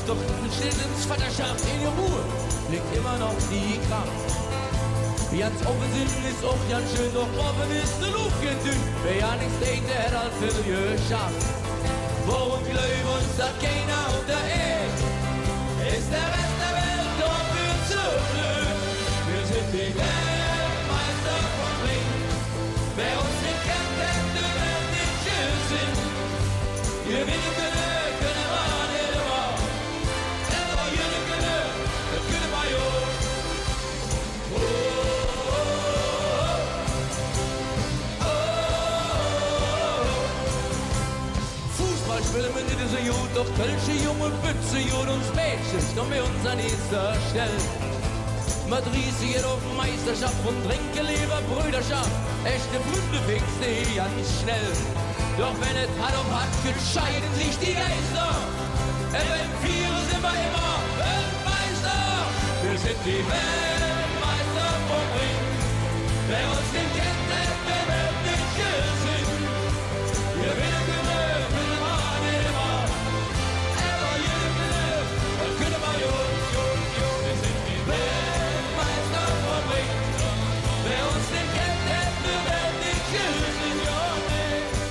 doch steht ins Vaterschaft in der Ruhe, liegt immer noch die Kraft. Ganz offen sind ist auch ganz schön, doch offen ist die Luft gedünnt. Wer ja nichts denkt, der hat als Viertel geschafft. Warum glaubt uns das keiner auf der Erde? Ist der Rest der Welt doch für zu blöd? Wir sind die Weltmeister vom Ring. Wer uns nicht kennt, der wird nicht schön sind. Gewinnen können wir nicht immer. Aber gewinnen können wir ja. Fußballspielen mit diese Jod, doch welche junge Bütze, Jod und Mädchen, kommen wir uns an erster Stelle. Madrid geht auf Meisterschaft und trinke lieber Brüderschaft. Echte Freunde fixen die ganz schnell. Doch wenn es hat auf hat, entscheiden sich die Geister. Wenn vier sind wir immer Weltmeister. Wir sind die Weltmeister vom Ring. Wer uns nicht kennt, der wird nicht gesehen. Wir werden können wir nicht immer. Aber jeden können wir jo. Wir sind die Weltmeister vom Ring. Wer uns nicht kennt, der wird nicht gesehen.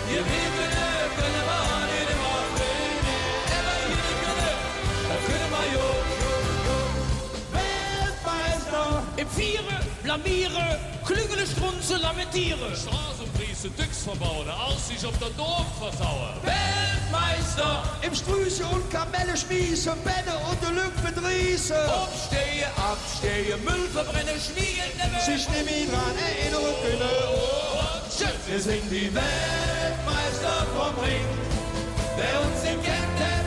Wir werden können wir nicht immer. Aber jeden können wir jo. Weltmeister im Viere, blamiere, klügele Strunze, lamentiere. Straßenpriese, Düx verbauen, Aussicht auf der Dorf versauen. Weltmeister Im Strüße und Kamelle schmiese, Bälle und die Lümpfe drieße. Aufstehe, abstehe, Müll verbrenne, schmiegen, Sich nicht mehr dran erinnern können. Wir sind die Weltmeister vom Ring. Wer uns nicht kennt, der